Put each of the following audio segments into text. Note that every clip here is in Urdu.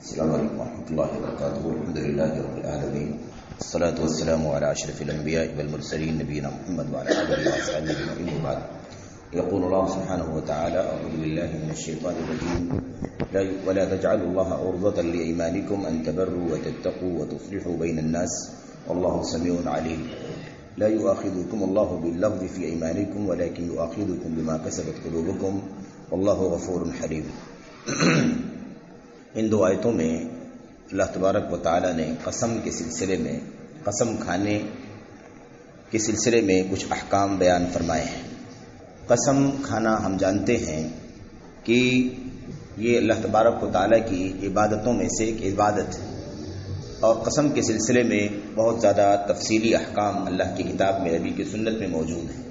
السلام علیکم ورحمۃ اللہ وبرکاتہ. الحمد للہ رب العالمین، الصلاۃ والسلام علی اشرف الانبیاء والمرسلین نبینا محمد وعلی آلہ وصحبہ اجمعین. بعد يقول الله سبحانه وتعالى: أعوذ بالله من الشيطان الرجيم ولا تجعلوا الله عرضة لأيمانكم أن تبروا وتتقوا وتصلحوا بين الناس والله سميع عليم. لا يؤاخذكم الله باللغو في أيمانكم ولكن يؤاخذكم بما كسبت قلوبكم والله غفور حليم. ان دو آیتوں میں اللہ تبارک و تعالی نے قسم کے سلسلے میں، قسم کھانے کے سلسلے میں کچھ احکام بیان فرمائے ہیں. قسم کھانا ہم جانتے ہیں کہ یہ اللہ تبارک و تعالی کی عبادتوں میں سے ایک عبادت ہے، اور قسم کے سلسلے میں بہت زیادہ تفصیلی احکام اللہ کی کتاب میں، نبی کی سنت میں موجود ہیں.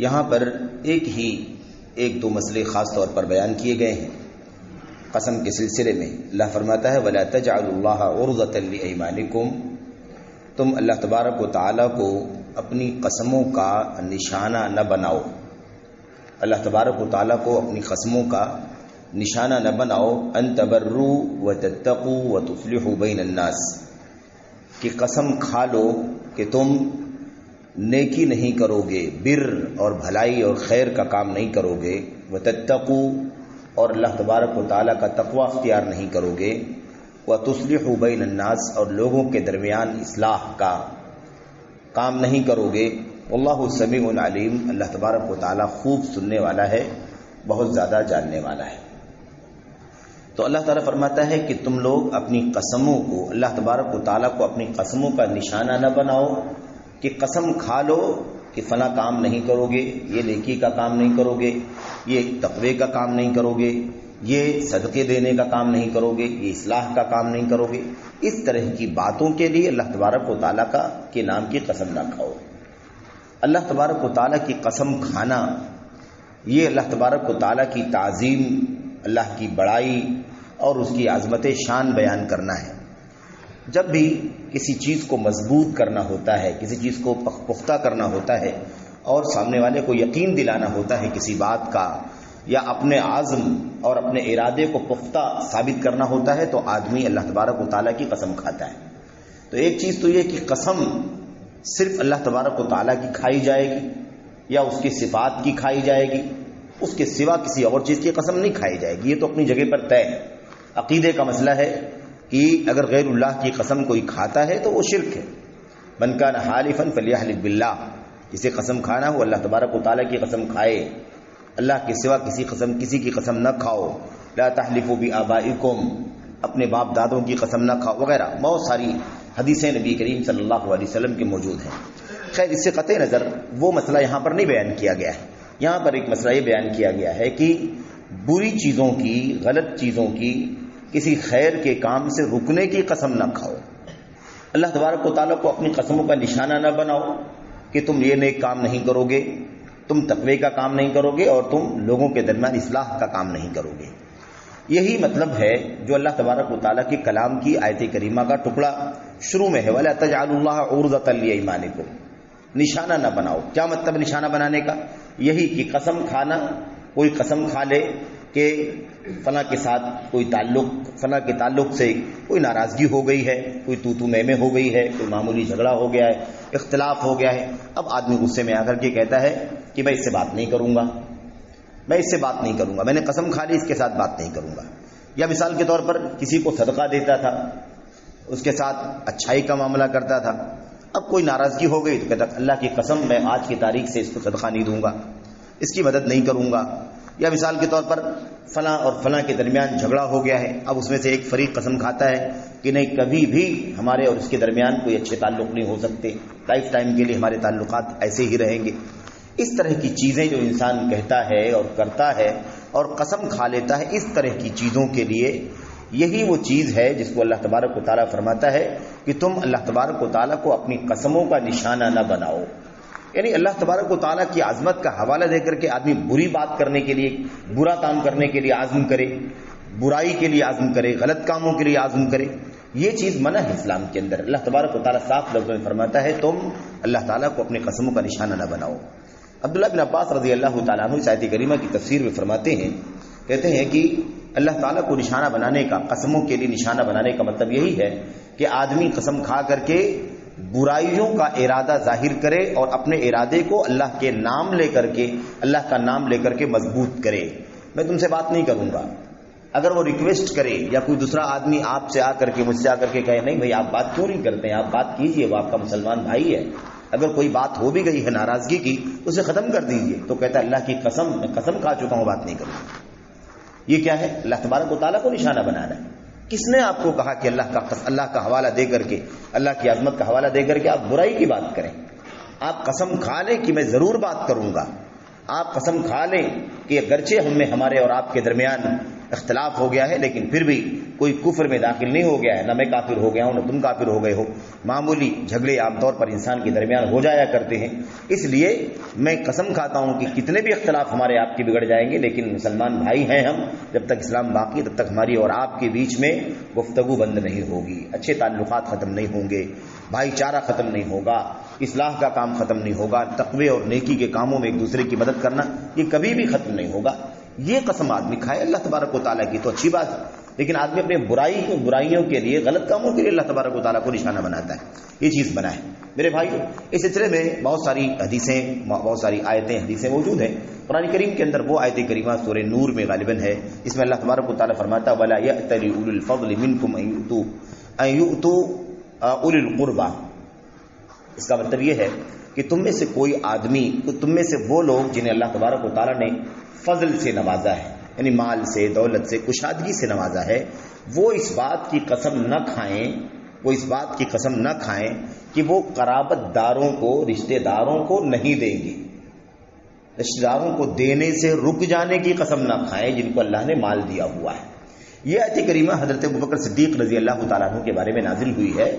یہاں پر ایک دو مسئلے خاص طور پر بیان کیے گئے ہیں قسم کے سلسلے میں. اللہ فرماتا ہے: وَلَا تَجْعَلُوا اللَّهَ عُرْضَةً لِأَيْمَانِكُمْ، تم اللہ تبارک و تعالیٰ کو اپنی قسموں کا نشانہ نہ بناؤ. اللہ تبارک و تعالیٰ کو اپنی قسموں کا نشانہ نہ بناؤ. أَن تَبَرُّوا وَتَتَّقُوا وَتُصْلِحُوا بَيْنَ النَّاسِ، کہ قسم کھا لو کہ تم نیکی نہیں کرو گے، بر اور بھلائی اور خیر کا کام نہیں کرو گے. وَتَتَّقُوا، اور اللہ تبارک و تعالیٰ کا تقوی اختیار نہیں کرو گے. وَتُصْلِحُوا بَيْنَ النَّاسِ، اور لوگوں کے درمیان اصلاح کا کام نہیں کرو گے. واللہ سمیع علیم، اللہ تبارک و تعالیٰ خوب سننے والا ہے، بہت زیادہ جاننے والا ہے. تو اللہ تعالیٰ فرماتا ہے کہ تم لوگ اپنی قسموں کو، اللہ تبارک و تعالیٰ کو اپنی قسموں کا نشانہ نہ بناؤ کہ قسم کھا لو کہ فلاں کام نہیں کرو گے، یہ نیکی کا کام نہیں کرو گے، یہ تقوی کا کام نہیں کرو گے، یہ صدقے دینے کا کام نہیں کرو گے، یہ اصلاح کا کام نہیں کرو گے. اس طرح کی باتوں کے لیے اللہ تبارک و تعالیٰ کے نام کی قسم نہ کھاؤ. اللہ تبارک و تعالیٰ کی قسم کھانا یہ اللہ تبارک و تعالیٰ کی تعظیم، اللہ کی بڑائی اور اس کی عظمت شان بیان کرنا ہے. جب بھی کسی چیز کو مضبوط کرنا ہوتا ہے، کسی چیز کو پختہ کرنا ہوتا ہے اور سامنے والے کو یقین دلانا ہوتا ہے کسی بات کا، یا اپنے عزم اور اپنے ارادے کو پختہ ثابت کرنا ہوتا ہے، تو آدمی اللہ تبارک و تعالیٰ کی قسم کھاتا ہے. تو ایک چیز تو یہ کہ قسم صرف اللہ تبارک و تعالیٰ کی کھائی جائے گی یا اس کی صفات کی کھائی جائے گی، اس کے سوا کسی اور چیز کی قسم نہیں کھائی جائے گی. یہ تو اپنی جگہ پر طے ہے. عقیدے کا مسئلہ ہے کہ اگر غیر اللہ کی قسم کوئی کھاتا ہے تو وہ شرک ہے. من کان حالفا فلیحلف باللہ، جسے قسم کھانا ہو اللہ تبارک و تعالیٰ کی قسم کھائے، اللہ کے سوا کسی کی قسم نہ کھاؤ. لا تحلفوا بآبائکم، اپنے باپ دادوں کی قسم نہ کھاؤ وغیرہ. بہت ساری حدیثیں نبی کریم صلی اللہ علیہ وسلم کے موجود ہیں. خیر، اس سے قطع نظر وہ مسئلہ یہاں پر نہیں بیان کیا گیا ہے. یہاں پر ایک مسئلہ یہ بیان کیا گیا ہے کہ بری چیزوں کی، غلط چیزوں کی، کسی خیر کے کام سے رکنے کی قسم نہ کھاؤ. اللہ تبارک و تعالیٰ کو اپنی قسموں کا نشانہ نہ بناؤ کہ تم یہ نیک کام نہیں کرو گے، تم تقوی کا کام نہیں کرو گے، اور تم لوگوں کے درمیان اصلاح کا کام نہیں کرو گے. یہی مطلب ہے جو اللہ تبارک و تعالیٰ کے کلام کی آیت کریمہ کا ٹکڑا شروع میں ہے: وَلَا تَجْعَلُوا اللَّهَ عُرْضَةً لِأَيْمَانِكُمْ. نشانہ نہ بناؤ. کیا مطلب نشانہ بنانے کا؟ یہی کہ قسم کھانا، کوئی قسم کھا لے کہ فلاں کے ساتھ کوئی تعلق، فلاں کے تعلق سے کوئی ناراضگی ہو گئی ہے، کوئی تو میں ہو گئی ہے، کوئی معمولی جھگڑا ہو گیا ہے، اختلاف ہو گیا ہے. اب آدمی غصے میں آ کر کے کہتا ہے کہ میں اس سے بات نہیں کروں گا، میں اس سے بات نہیں کروں گا، میں نے قسم کھا لی، اس کے ساتھ بات نہیں کروں گا. یا مثال کے طور پر کسی کو صدقہ دیتا تھا، اس کے ساتھ اچھائی کا معاملہ کرتا تھا، اب کوئی ناراضگی ہو گئی تو کہتا اللہ کی قسم میں آج کی تاریخ سے اس کو صدقہ نہیں دوں گا، اس کی مدد نہیں کروں گا. یا مثال کے طور پر فلاں اور فلاں کے درمیان جھگڑا ہو گیا ہے، اب اس میں سے ایک فریق قسم کھاتا ہے کہ نہیں، کبھی بھی ہمارے اور اس کے درمیان کوئی اچھے تعلق نہیں ہو سکتے، لائف ٹائم کے لیے ہمارے تعلقات ایسے ہی رہیں گے. اس طرح کی چیزیں جو انسان کہتا ہے اور کرتا ہے اور قسم کھا لیتا ہے، اس طرح کی چیزوں کے لیے یہی وہ چیز ہے جس کو اللہ تبارک و تعالیٰ فرماتا ہے کہ تم اللہ تبارک و تعالیٰ کو اپنی قسموں کا نشانہ نہ بناؤ. یعنی اللہ تبارک و تعالیٰ کی عظمت کا حوالہ دے کر کے آدمی بری بات کرنے کے لیے، برا کام کرنے کے لیے عزم کرے، برائی کے لیے عزم کرے، غلط کاموں کے لیے عزم کرے، یہ چیز منع ہے اسلام کے اندر. اللہ تبارک و تعالیٰ صاف لفظوں میں فرماتا ہے تم اللہ تعالیٰ کو اپنی قسموں کا نشانہ نہ بناؤ. عبداللہ بن عباس رضی اللہ تعالیٰ عنہ اس آیت کریمہ کی تفسیر میں فرماتے ہیں، کہتے ہیں کہ اللہ تعالیٰ کو نشانہ بنانے کا، قسموں کے لیے نشانہ بنانے کا مطلب یہی ہے کہ آدمی قسم کھا کر کے برائیوں کا ارادہ ظاہر کرے اور اپنے ارادے کو اللہ کے نام لے کر کے، اللہ کا نام لے کر کے مضبوط کرے۔ میں تم سے بات نہیں کروں گا، اگر وہ ریکویسٹ کرے یا کوئی دوسرا آدمی آپ سے آ کر کے، مجھ سے آ کر کے کہے نہیں بھائی آپ بات کیوں نہیں کرتے ہیں، آپ بات کیجئے، وہ آپ کا مسلمان بھائی ہے، اگر کوئی بات ہو بھی گئی ہے ناراضگی کی اسے ختم کر دیجئے، تو کہتا ہے اللہ کی قسم میں قسم کھا چکا ہوں بات نہیں کروں گا۔ یہ کیا ہے؟ اللہ تبارک و تعالیٰ کو نشانہ بنانا ہے۔ کس نے آپ کو کہا کہ اللہ کا حوالہ دے کر کے، اللہ کی عظمت کا حوالہ دے کر کے آپ برائی کی بات کریں؟ آپ قسم کھا لیں کہ میں ضرور بات کروں گا، آپ قسم کھا لیں کہ اگرچہ ہمارے اور آپ کے درمیان اختلاف ہو گیا ہے لیکن پھر بھی کوئی کفر میں داخل نہیں ہو گیا ہے، نہ میں کافر ہو گیا ہوں نہ تم کافر ہو گئے ہو، معمولی جھگڑے عام طور پر انسان کے درمیان ہو جایا کرتے ہیں، اس لیے میں قسم کھاتا ہوں کہ کتنے بھی اختلاف ہمارے آپ کے بگڑ جائیں گے لیکن مسلمان بھائی ہیں ہم، جب تک اسلام باقی تب تک ہماری اور آپ کے بیچ میں گفتگو بند نہیں ہوگی، اچھے تعلقات ختم نہیں ہوں گے، بھائی چارہ ختم نہیں ہوگا، اصلاح کا کام ختم نہیں ہوگا، تقوی اور نیکی کے کاموں میں ایک دوسرے کی مدد کرنا یہ کبھی بھی ختم نہیں ہوگا۔ یہ قسم آدمی کھائے اللہ تبارک و تعالیٰ کی تو اچھی بات ہے، لیکن آدمی اپنے برائیوں کے لیے، غلط کاموں کے لیے اللہ تبارک و تعالیٰ کو نشانہ بناتا ہے، یہ چیز بنا ہے۔ میرے بھائی اس سلسلے میں بہت ساری حدیثیں، بہت ساری آیتیں حدیثیں موجود ہیں۔ قرآن کریم کے اندر وہ آیت کریمہ سورہ نور میں غالباً ہے، اس میں اللہ تبارک و تعالیٰ فرماتا ہے وَلَا يَأْتَلِ أُولُو الْفَضْلِ مِنْكُمْ أَن يُؤْتُوا أُولِي الْقُرْبَى۔ اس کا مطلب یہ ہے کہ تم میں سے کوئی آدمی، تم میں سے وہ لوگ جنہیں اللہ تبارک و تعالیٰ نے فضل سے نوازا ہے، یعنی مال سے، دولت سے، کشادگی سے نوازا ہے، وہ اس بات کی قسم نہ کھائیں کہ وہ قرابت داروں کو، رشتہ داروں کو نہیں دیں گے، رشتہ داروں کو دینے سے رک جانے کی قسم نہ کھائیں جن کو اللہ نے مال دیا ہوا ہے۔ یہ آیت کریمہ حضرت ابوبکر صدیق رضی اللہ تعالیٰ عنہ کے بارے میں نازل ہوئی ہے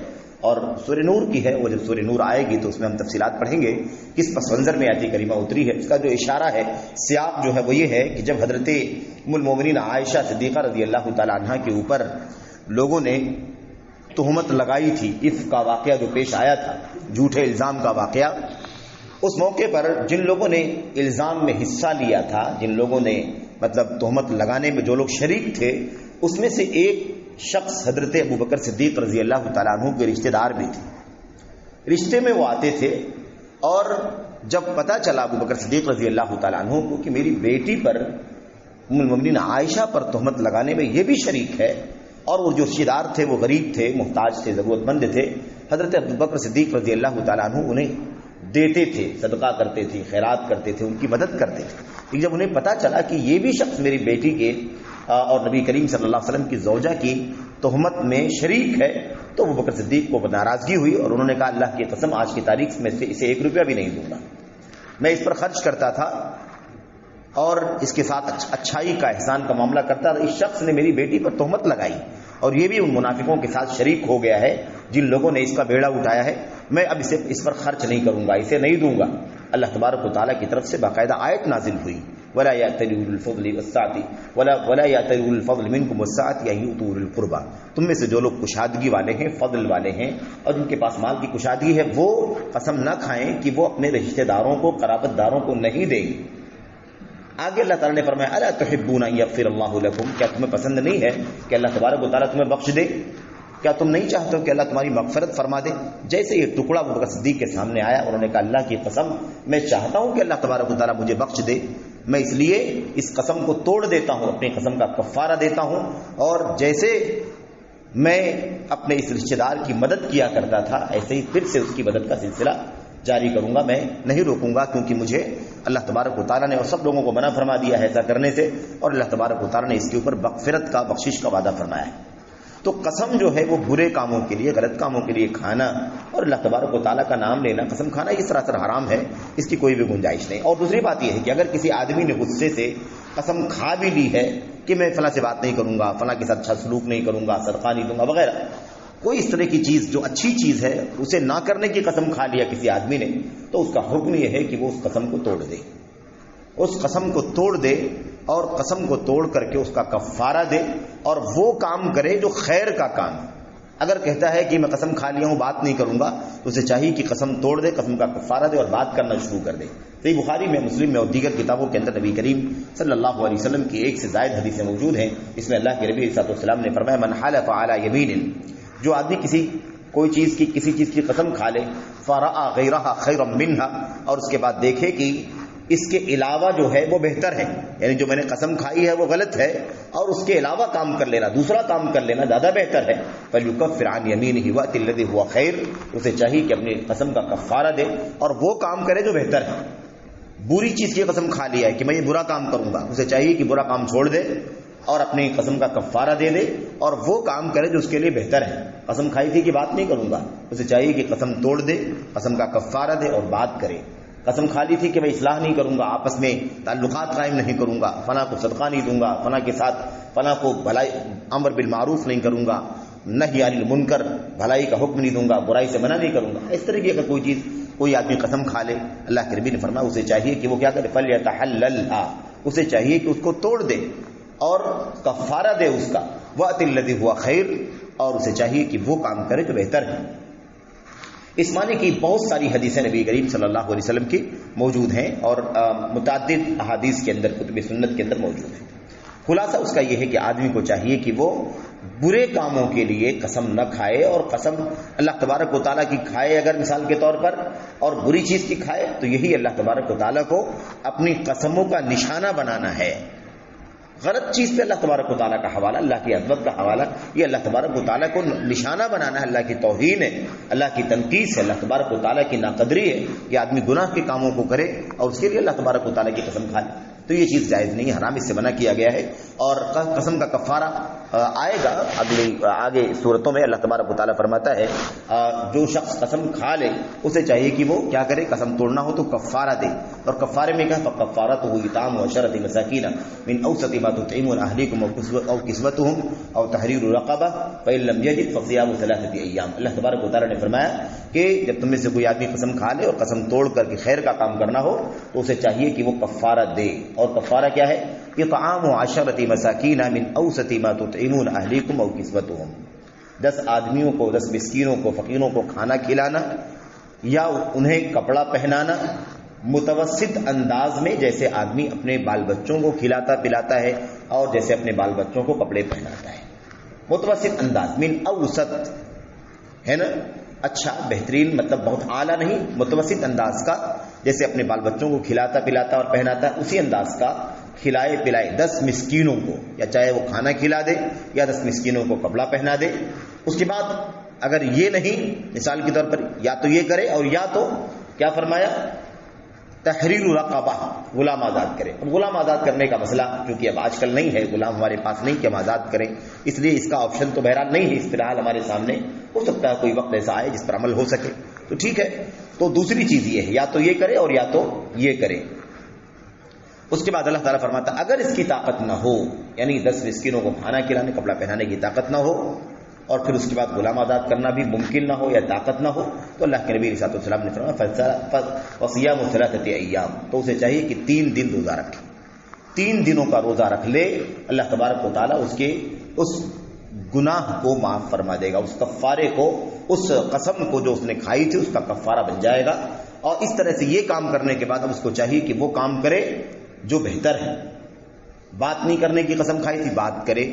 اور سورہ نور کی ہے، وہ جب سورہ نور آئے گی تو اس میں ہم تفصیلات پڑھیں گے کس پس منظر میں آیت کریمہ اتری ہے۔ اس کا جو اشارہ ہے، سیاق جو ہے وہ یہ ہے کہ جب حضرت ام المومنین عائشہ صدیقہ رضی اللہ تعالیٰ عنہ کے اوپر لوگوں نے تہمت لگائی تھی، عفق کا واقعہ جو پیش آیا تھا، جھوٹے الزام کا واقعہ، اس موقع پر جن لوگوں نے الزام میں حصہ لیا تھا، جن لوگوں نے مطلب تہمت لگانے میں جو لوگ شریک تھے، اس میں سے ایک شخص حضرت ابوبکر صدیق رضی اللہ تعالیٰ عنہ کے رشتہ دار بھی تھے، رشتے میں وہ آتے تھے، اور جب پتہ چلا ابوبکر صدیق رضی اللہ تعالیٰ عنہ کو کہ میری بیٹی پر، ام المؤمنین عائشہ پر تہمت لگانے میں یہ بھی شریک ہے، اور وہ جو رشتہ دار تھے وہ غریب تھے، محتاج تھے، ضرورت مند تھے، حضرت ابوبکر صدیق رضی اللہ تعالیٰ عنہ انہیں دیتے تھے، صدقہ کرتے تھے، خیرات کرتے تھے، ان کی مدد کرتے تھے، لیکن جب انہیں پتہ چلا کہ یہ بھی شخص میری بیٹی کے اور نبی کریم صلی اللہ علیہ وسلم کی زوجہ کی تہمت میں شریک ہے، تو ابوبکر صدیق کو ناراضگی ہوئی اور انہوں نے کہا اللہ کی قسم آج کی تاریخ میں سے اسے 1 روپیہ بھی نہیں دوں گا، میں اس پر خرچ کرتا تھا اور اس کے ساتھ اچھائی کا، احسان کا معاملہ کرتا تھا، اس شخص نے میری بیٹی پر تہمت لگائی اور یہ بھی ان منافقوں کے ساتھ شریک ہو گیا ہے جن لوگوں نے اس کا بیڑا اٹھایا ہے، میں اب اس پر خرچ نہیں کروں گا، اسے نہیں دوں گا۔ اللہ تبارک و تعالیٰ کی طرف سے باقاعدہ آیت نازل ہوئی وَلَا يَأْتَلِ أُولُو الْفَضْلِ وَالسَّعَةِ وَلَا يَأْتَلِ أُولُو الْفَضْلِ مِنْكُمْ وَالسَّعَةِ أَن يُؤْتُوا أُولِي الْقُرْبَى، تم میں سے جو لوگ کشادگی والے ہیں، فضل والے ہیں، اور جن کے پاس مال کی کشادگی ہے، وہ قسم نہ کھائیں کہ وہ اپنے رشتہ داروں کو، قرابت داروں کو نہیں دیں گے۔ آگے اللہ تعالیٰ نے فرمایا اَلَا تُحِبُّونَ أَن يَغْفِرَ اللَّهُ لَكُمْ، کیا تمہیں پسند نہیں ہے کہ اللہ تبارک و تعالیٰ تمہیں بخش دے؟ کیا تم نہیں چاہتے ہو کہ اللہ تمہاری مغفرت فرما دے؟ جیسے یہ ٹکڑا ابوبکر صدیق کے سامنے آیا، انہوں نے کہا اللہ کی قسم میں چاہتا ہوں کہ اللہ تبارک و تعالیٰ مجھے بخش دے، میں اس لیے اس قسم کو توڑ دیتا ہوں، اپنی قسم کا کفارہ دیتا ہوں، اور جیسے میں اپنے اس رشتہ دار کی مدد کیا کرتا تھا ایسے ہی پھر سے اس کی مدد کا سلسلہ جاری کروں گا، میں نہیں روکوں گا، کیونکہ مجھے اللہ تبارک و تعالیٰ نے اور سب لوگوں کو منع فرما دیا ہے ایسا کرنے سے، اور اللہ تبارک و تعالیٰ نے اس کے اوپر مغفرت کا، بخشش کا وعدہ فرمایا ہے۔ تو قسم جو ہے وہ برے کاموں کے لیے، غلط کاموں کے لیے کھانا اور اللہ تبارک و تعالیٰ کا نام لینا، قسم کھانا یہ سراسر حرام ہے، اس کی کوئی بھی گنجائش نہیں۔ اور دوسری بات یہ ہے کہ اگر کسی آدمی نے غصے سے قسم کھا بھی لی ہے کہ میں فلاں سے بات نہیں کروں گا، فلاں کے ساتھ اچھا سلوک نہیں کروں گا، صدقہ نہیں دوں گا وغیرہ، کوئی اس طرح کی چیز جو اچھی چیز ہے اسے نہ کرنے کی قسم کھا لیا کسی آدمی نے، تو اس کا حکم یہ ہے کہ وہ اس قسم کو توڑ دے، اس قسم کو توڑ دے، اور قسم کو توڑ کر کے اس کا کفارہ دے، اور وہ کام کرے جو خیر کا کام ہے، اگر کہتا ہے کہ میں قسم کھا لیا ہوں بات نہیں کروں گا تو اسے چاہیے کہ قسم توڑ دے، قسم کا کفارہ دے اور بات کرنا شروع کر دے۔ صحیح بخاری میں، مسلم میں اور دیگر کتابوں کے اندر نبی کریم صلی اللہ علیہ وسلم کی ایک سے زائد حدیثیں موجود ہیں، اس میں اللہ کے نبی صلی اللہ علیہ وسلم نے فرمایا من حلف علی یمین، جو آدمی کسی چیز کی قسم کھا لے، فرأى غیرہا خیرا منہا، اور اس کے بعد دیکھے کہ اس کے علاوہ جو ہے وہ بہتر ہے، یعنی جو میں نے قسم کھائی ہے وہ غلط ہے اور اس کے علاوہ کام کر لینا، دوسرا کام کر لینا زیادہ بہتر ہے، فَلْيُكَفِّرْ عَنْ يَمِينِهِ وَأْتِ الَّذِي هُوَ خَيْرٌ، اسے چاہیے کہ اپنی قسم کا کفارہ دے اور وہ کام کرے جو بہتر ہے۔ بری چیز کی قسم کھا لیا ہے کہ میں یہ برا کام کروں گا، اسے چاہیے کہ برا کام چھوڑ دے اور اپنی قسم کا کفارہ دے دے اور وہ کام کرے جو اس کے لیے بہتر ہے۔ قسم کھائی تھی کہ بات نہیں کروں گا، اسے چاہیے کہ قسم توڑ دے، قسم کا کفارہ دے اور بات کرے۔ قسم کھا لی تھی کہ میں اصلاح نہیں کروں گا، آپس میں تعلقات قائم نہیں کروں گا، فلاں کو صدقہ نہیں دوں گا، فلاں کے ساتھ فلاں کو بھلائی امر بالمعروف نہیں کروں گا، نہی عن المنکر بھلائی کا حکم نہیں دوں گا، برائی سے منع نہیں کروں گا، اس طرح کی اگر کوئی آدمی قسم کھا لے، اللہ کے نبی نے فرمایا اسے چاہیے کہ وہ کیا کرے، فلیتحللھا، اسے چاہیے کہ اس کو توڑ دے اور کفارہ دے اس کا، وَأْتِ الَّذِي هُوَ خَيْرٌ، اور اسے چاہیے کہ وہ کام کرے جو بہتر ہے۔ اس معنی کی بہت ساری حدیثیں نبی کریم صلی اللہ علیہ وسلم کی موجود ہیں اور متعدد احادیث کے اندر، کتب سنت کے اندر موجود ہیں۔ خلاصہ اس کا یہ ہے کہ آدمی کو چاہیے کہ وہ برے کاموں کے لیے قسم نہ کھائے، اور قسم اللہ تبارک و تعالیٰ کی کھائے اگر مثال کے طور پر، اور بری چیز کی کھائے، تو یہی اللہ تبارک و تعالیٰ کو اپنی قسموں کا نشانہ بنانا ہے۔ غلط چیز پہ اللہ تبارک و تعالیٰ کا حوالہ، اللہ کی عظمت کا حوالہ، یہ اللہ تبارک و تعالیٰ کو نشانہ بنانا ہے، اللہ کی توہین ہے، اللہ کی تنقیص ہے، اللہ تبارک و تعالیٰ کی ناقدری ہے کہ آدمی گناہ کے کاموں کو کرے اور اس کے لیے اللہ تبارک و تعالیٰ کی قسم کھائے، تو یہ چیز جائز نہیں ہے، حرام، اس سے منع کیا گیا ہے۔ اور قسم کا کفارہ آئے گا آگے صورتوں میں۔ اللہ تبارک و تعالیٰ فرماتا ہے جو شخص قسم کھا لے اسے چاہیے کہ وہ کیا کرے، قسم توڑنا ہو تو کفارہ دے، اور کفارے میں کہا فکفارتہ اطعام 10 مساکین من اوسط ما تطعمون اہلیکم او کسوتہم او تحریر رقبہ فإن لم یجد فصیام 3 ایام۔ اللہ تبارک و تعالیٰ نے فرمایا کہ جب تم میں سے کوئی آدمی قسم کھا لے اور قسم توڑ کر کے خیر کا کام کرنا ہو تو اسے چاہیے کہ وہ کفارہ دے، اور کفارہ کیا ہے، اطعام 10 مساکین من اوسط ما تطعمون اہلیکم او کسوتہم، 10 آدمیوں کو، 10 مسکینوں کو، فقیروں کو کھانا کھلانا یا انہیں کپڑا پہنانا متوسط انداز میں، جیسے آدمی اپنے بال بچوں کو کھلاتا پلاتا ہے اور جیسے اپنے بال بچوں کو کپڑے پہناتا ہے، متوسط انداز، من اوسط ہے نا، اچھا بہترین مطلب بہت اعلیٰ نہیں، متوسط انداز کا، جیسے اپنے بال بچوں کو کھلاتا پلاتا اور پہناتا ہے اسی انداز کا کھلائے پلائے 10 مسکینوں کو، یا چاہے وہ کھانا کھلا دے یا 10 مسکینوں کو کپڑا پہنا دے۔ اس کے بعد اگر یہ نہیں، مثال کے طور پر یا تو یہ کرے اور یا تو کیا فرمایا، تحریر رقبہ، غلام آزاد کرے۔ اب غلام آزاد کرنے کا مسئلہ کیونکہ اب آج کل نہیں ہے، غلام ہمارے پاس نہیں کہ ہم آزاد کریں، اس لیے اس کا آپشن تو بہرحال نہیں ہے اس فی الحال ہمارے سامنے، ہو سکتا ہے کوئی وقت ایسا آئے جس پر عمل ہو سکے تو ٹھیک ہے۔ تو دوسری چیز یہ ہے یا تو یہ کرے اور یا تو یہ کرے۔ اس کے بعد اللہ تعالیٰ فرماتا ہے اگر اس کی طاقت نہ ہو، یعنی 10 مسکینوں کو کھانا کھلانے کپڑا پہنانے کی طاقت نہ ہو اور پھر اس کے بعد غلام آزاد کرنا بھی ممکن نہ ہو یا طاقت نہ ہو، تو اللہ کے نبی صلی اللہ علیہ وسلم نے فرمایا وصیام 3 ایام، تو اسے چاہیے کہ 3 دن روزہ رکھے، 3 دنوں کا روزہ رکھ لے، اللہ تبارک و تعالیٰ اس کے اس گناہ کو معاف فرما دے گا، اس کفارے کو، اس قسم کو جو اس نے کھائی تھی اس کا کفارہ بن جائے گا۔ اور اس طرح سے یہ کام کرنے کے بعد اب اس کو چاہیے کہ وہ کام کرے جو بہتر ہے، بات نہیں کرنے کی قسم کھائی تھی بات کرے،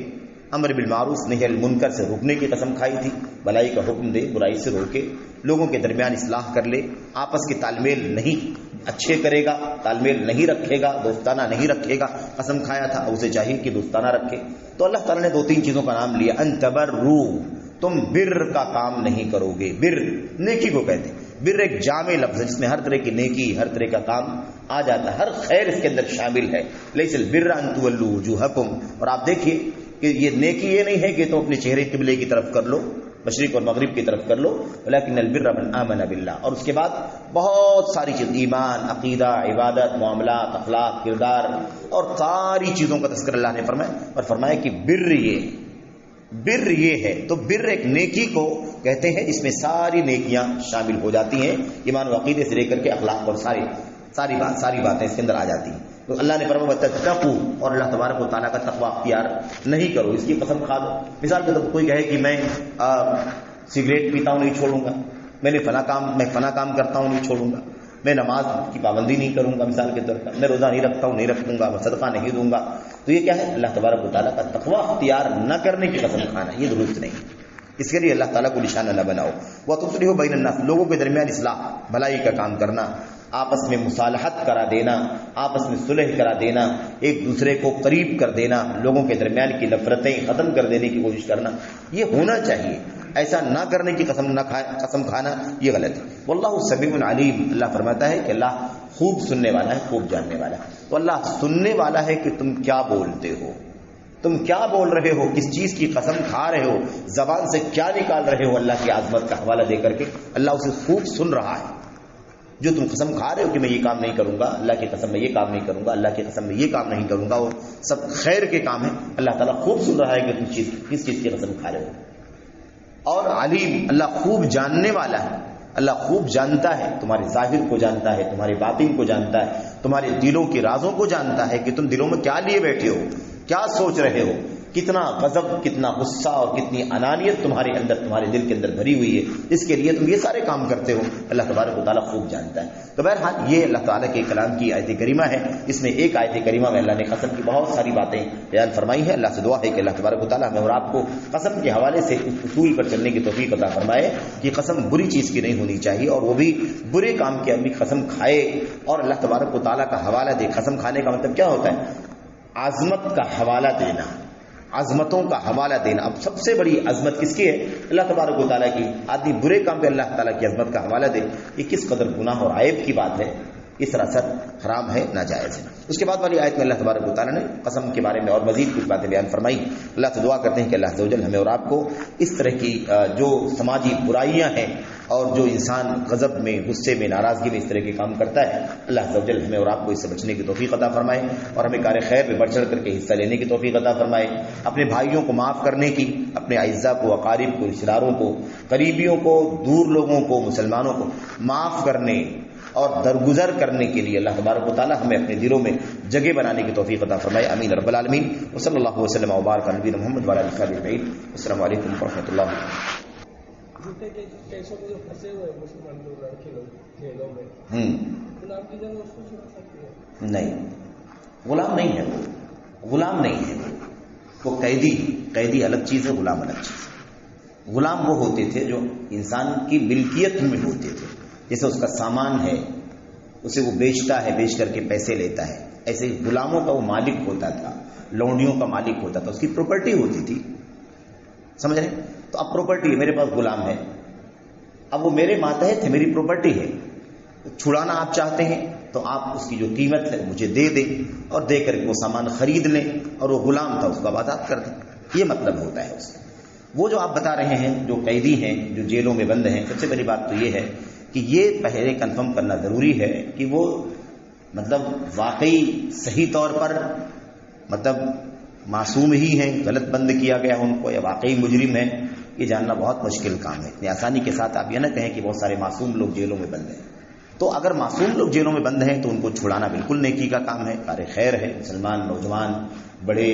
امر بالمعروف نہی عن المنکر سے روکنے کی قسم کھائی تھی بھلائی کا حکم دے، برائی سے روکے، لوگوں کے درمیان اصلاح کر لے، آپس کے تال میل نہیں اچھے کرے گا، تال میل نہیں رکھے گا، دوستانہ نہیں رکھے گا، قسم کھایا تھا اسے چاہیے کہ دوستانہ رکھے۔ تو اللہ تعالیٰ نے 2-3 چیزوں کا نام لیا، ان تبرو، تم بر کا کام نہیں کرو گے، بر نیکی کو کہتے ہیں، بر ایک جامع لفظ ہے جس میں ہر طرح کی نیکی، ہر طرح کا کام آ جاتا ہے، ہر خیر اس کے اندر شامل ہے، لیس البر ان تولوا وجوہکم، اور آپ دیکھیے کہ یہ نیکی یہ نہیں ہے کہ تم اپنے چہرے قبلے کی طرف کر لو، مشرق اور مغرب کی طرف کر لو، ولیکن البر من آمن باللہ، اور اس کے بعد بہت ساری چیز، ایمان، عقیدہ، عبادت، معاملات، اخلاق، کردار، اور ساری چیزوں کا تذکر اللہ نے فرمایا، اور فرمایا کہ بر یہ ہے، تو بر ایک نیکی کو کہتے ہیں جس میں ساری نیکیاں شامل ہو جاتی ہیں، ایمان و عقیدے سے لے کر کے اخلاق اور ساری باتیں اس کے اندر آ جاتی ہیں۔ تو اللہ نے فرمایا تتقوا، اور اللہ تبارک و تعالیٰ کا تقوی اختیار نہیں کرو، اس کی قسم کھا دو۔ مثال کے طور پر کوئی کہے کہ میں سگریٹ پیتا ہوں نہیں چھوڑوں گا، میں فلاں کام کرتا ہوں نہیں چھوڑوں گا، میں نماز کی پابندی نہیں کروں گا، مثال کے طور پر میں روزہ نہیں رکھتا ہوں نہیں رکھوں گا، میں صدقہ نہیں دوں گا، تو یہ کیا ہے؟ اللہ تبارک و تعالیٰ کا تقوی اختیار نہ کرنے کی قسم کھانا، یہ درست نہیں۔ اس کے لیے اللہ تعالیٰ کو نشانہ نہ بناؤ۔ وَتُصْلِحُ بَيْنَ النَّاسِ، لوگوں کے درمیان اصلاح، بھلائی کا کام کرنا، آپس میں مصالحت کرا دینا، آپس میں صلح کرا دینا، ایک دوسرے کو قریب کر دینا، لوگوں کے درمیان کی نفرتیں ختم کر دینے کی کوشش کرنا، یہ ہونا چاہیے۔ ایسا نہ کرنے کی قسم کھانا یہ غلط ہے۔ واللہ سمیع علیم، اللہ فرماتا ہے کہ اللہ خوب سننے والا ہے، خوب جاننے والا ہے۔ تو اللہ سننے والا ہے کہ تم کیا بولتے ہو، تم کیا بول رہے ہو، کس چیز کی قسم کھا رہے ہو، زبان سے کیا نکال رہے ہو، اللہ کی عظمت کا حوالہ دے کر کے اللہ اسے خوب سن رہا ہے۔ جو تم قسم کھا رہے ہو کہ میں یہ کام نہیں کروں گا، اللہ کی قسم میں یہ کام نہیں کروں گا، اللہ کی قسم میں یہ کام نہیں کروں گا، وہ سب خیر کے کام ہیں، اللہ تعالیٰ خوب سن رہا ہے کہ تم کس چیز کی قسم کھا رہے ہو۔ اور علیم، اللہ خوب جاننے والا ہے، اللہ خوب جانتا ہے، تمہارے ظاہر کو جانتا ہے، تمہارے باطن کو جانتا ہے، تمہارے دلوں کے رازوں کو جانتا ہے کہ تم دلوں میں کیا لیے بیٹھے ہو، کیا سوچ رہے ہو، کتنا غضب، کتنا غصہ اور کتنی انانیت تمہارے اندر، تمہارے دل کے اندر بھری ہوئی ہے، اس کے لیے تم یہ سارے کام کرتے ہو، اللہ تبارک و تعالیٰ خوب جانتا ہے۔ تو بہرحال یہ اللہ تعالیٰ کے کلام کی آیت کریمہ ہے، اس میں ایک آیت کریمہ میں اللہ نے قسم کی بہت ساری باتیں بیان فرمائی ہیں۔ اللہ سے دعا ہے کہ اللہ تبارک و تعالیٰ ہمیں اور آپ کو قسم کے حوالے سے اس اصول پر چلنے کی توفیق عطا فرمائے کہ قسم بری چیز کی نہیں ہونی چاہیے، اور وہ بھی برے کام کی آدمی قسم کھائے اور اللہ تبارک و تعالیٰ کا حوالہ دے۔ قسم کھانے کا مطلب کیا ہوتا ہے؟ عظمت کا حوالہ دینا، عظمتوں کا حوالہ دینا۔ اب سب سے بڑی عظمت کس کی ہے؟ اللہ تبارک و تعالیٰ کی۔ آدمی برے کام پہ اللہ تعالیٰ کی عظمت کا حوالہ دے، یہ کس قدر گناہ اور عیب کی بات ہے، یہ سراسر حرام ہے، ناجائز ہے۔ اس کے بعد والی آیت میں اللہ تبارک و تعالیٰ نے قسم کے بارے میں اور مزید کچھ باتیں بیان فرمائی۔ اللہ سے دعا کرتے ہیں کہ اللہ عز و جل ہمیں اور آپ کو اس طرح کی جو سماجی برائیاں ہیں اور جو انسان غضب میں، غصے میں، ناراضگی میں اس طرح کے کام کرتا ہے، اللہ عز و جل ہمیں اور آپ کو اس سے بچنے کی توفیق عطا فرمائے، اور ہمیں کار خیر میں بڑھ چڑھ کر کے حصہ لینے کی توفیق عطا فرمائے، اپنے بھائیوں کو معاف کرنے کی، اپنے اعزاء کو، اقارب کو، رشتہ داروں کو، قریبیوں کو، دور لوگوں کو، مسلمانوں کو معاف کرنے اور درگزر کرنے کے لیے اللہ تبارک و تعالی ہمیں اپنے دلوں میں جگہ بنانے کی توفیق عطا فرمائے، آمین رب العالمین۔ وصلی اللہ وسلم وبارک علی نبینا محمد وعلی آلہ وصحبہ اجمعین۔ السلام علیکم ورحمۃ اللہ۔ جوتے کے پیسوں میں جو پھنسے ہوئے مسلمان لوگ، لڑکے لوگ جیلوں میں، غلام کی جگہ اس کو چھوڑ سکتے ہیں؟ نہیں، غلام نہیں ہے، وہ غلام نہیں ہے، وہ قیدی الگ چیز ہے، غلام الگ چیز ہے۔ غلام وہ ہوتے تھے جو انسان کی ملکیت میں ہوتے تھے، جیسے اس کا سامان ہے، اسے وہ بیچتا ہے، بیچ کر کے پیسے لیتا ہے، ایسے ہی غلاموں کا وہ مالک ہوتا تھا، لونڈیوں کا مالک ہوتا تھا، اس کی پراپرٹی ہوتی تھی، سمجھ رہے؟ تو اب پراپرٹی ہے، میرے پاس غلام ہے، اب وہ میرے ماتحت ہے، میری پراپرٹی ہے، چھڑانا آپ چاہتے ہیں تو آپ اس کی جو قیمت ہے مجھے دے دیں، اور دے کر کے وہ سامان خرید لیں، اور وہ غلام تھا اس کو آزاد کر دیں، یہ مطلب ہوتا ہے اس کا۔ وہ جو آپ بتا رہے ہیں جو قیدی ہیں، جو جیلوں میں بند ہیں، سب سے پہلی بات تو یہ ہے کہ یہ پہلے کنفرم کرنا ضروری ہے کہ وہ مطلب واقعی صحیح طور پر مطلب معصوم ہی ہیں، غلط بند کیا گیا ان کو، یا واقعی مجرم ہیں، یہ جاننا بہت مشکل کام ہے۔ اتنی آسانی کے ساتھ آپ یہ نہ کہیں کہ بہت سارے معصوم لوگ جیلوں میں بند ہیں۔ تو اگر معصوم لوگ جیلوں میں بند ہیں تو ان کو چھڑانا بالکل نیکی کا کام ہے، کار خیر ہے، مسلمان نوجوان بڑے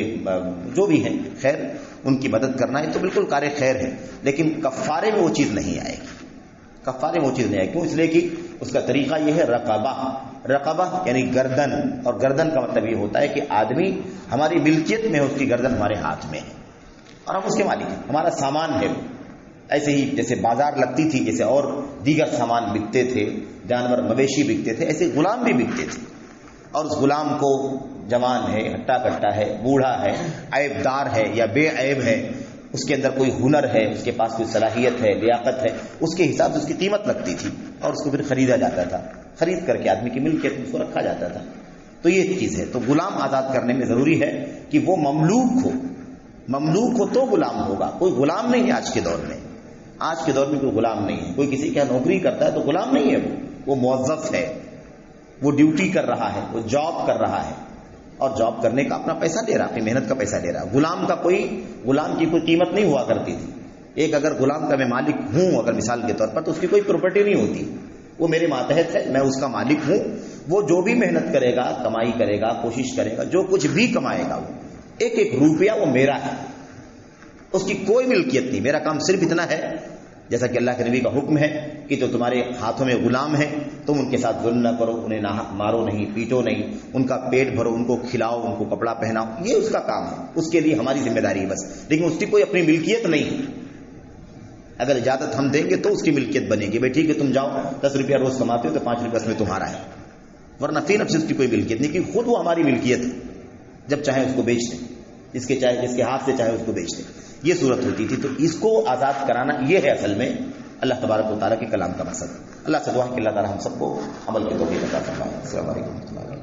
جو بھی ہیں، خیر ان کی مدد کرنا ہے تو بالکل کار خیر ہے، لیکن کفارے میں وہ چیز نہیں آئے گی، کفارے میں وہ چیز نہیں آئے گی۔ کیوں؟ اس لیے کہ اس کا طریقہ یہ ہے رقبہ یعنی گردن، اور گردن کا مطلب یہ ہوتا ہے کہ آدمی ہماری ملکیت میں ہے، اس کی گردن ہمارے ہاتھ میں ہے اور ہم اس کے مالک ہیں، ہمارا سامان ہے۔ ایسے ہی جیسے بازار لگتی تھی، جیسے اور دیگر سامان بکتے تھے، جانور مویشی بکتے تھے، ایسے غلام بھی بکتے تھے، اور اس غلام کو جوان ہے، ہٹا کٹا ہے، بوڑھا ہے، عیب دار ہے یا بے عیب ہے، اس کے اندر کوئی ہنر ہے، اس کے پاس کوئی صلاحیت ہے، لیاقت ہے، اس کے حساب سے اس کی قیمت لگتی تھی، اور اس کو پھر خریدا جاتا تھا، خرید کر کے آدمی کی ملکیت میں اس کو رکھا جاتا تھا۔ تو یہ چیز ہے۔ تو غلام آزاد کرنے میں ضروری ہے کہ وہ مملوک ہو تو غلام ہوگا۔ کوئی غلام نہیں ہے آج کے دور میں، آج کے دور میں کوئی غلام نہیں ہے۔ کوئی کسی کے نوکری کرتا ہے تو غلام نہیں ہے، وہ موظف ہے، وہ ڈیوٹی کر رہا ہے، وہ جاب کر رہا ہے، اور جاب کرنے کا اپنا پیسہ لے رہا ہے، اپنی محنت کا پیسہ لے رہا ہے۔ غلام کی کوئی قیمت نہیں ہوا کرتی تھی۔ ایک اگر غلام کا میں مالک ہوں اگر مثال کے طور پر، تو اس کی کوئی پراپرٹی نہیں ہوتی، وہ میرے ماتحت ہے، میں اس کا مالک ہوں، وہ جو بھی محنت کرے گا، کمائی کرے گا، کوشش کرے گا، جو کچھ بھی کمائے گا، وہ ایک ایک روپیہ وہ میرا ہے، اس کی کوئی ملکیت نہیں. میرا کام صرف اتنا ہے، جیسا کہ اللہ کے نبی کا حکم ہے کہ جو تمہارے ہاتھوں میں غلام ہیں تم ان کے ساتھ ظلم نہ کرو، انہیں نہ مارو نہیں، پیٹو نہیں، ان کا پیٹ بھرو، ان کو کھلاؤ، ان کو کپڑا پہناؤ. یہ اس کا کام ہے، اس کے لیے ہماری ذمہ داری ہے بس. لیکن اس کی کوئی اپنی ملکیت نہیں ہے. اگر اجازت ہم دیں گے تو اس کی ملکیت بنے گی. بھائی ٹھیک ہے، تم جاؤ 10 روپیہ روز کماتے ہو تو 5 روپیہ اس میں تمہارا ہے، ورنہ فی نفس اس کی کوئی ملکیت نہیں، کہ خود وہ ہماری ملکیت ہے. جب چاہے اس کو بیچ دیں، جس کے ہاتھ سے چاہے اس کو بیچ دیں. یہ صورت ہوتی تھی. تو اس کو آزاد کرانا یہ ہے اصل میں اللہ تبارک و تعالیٰ کے کلام کا مقصد. اللہ سے دعا کہ اللہ تعالیٰ ہم سب کو عمل کے توفیق عطا فرمائے. السلام علیکم و رحمۃ اللہ.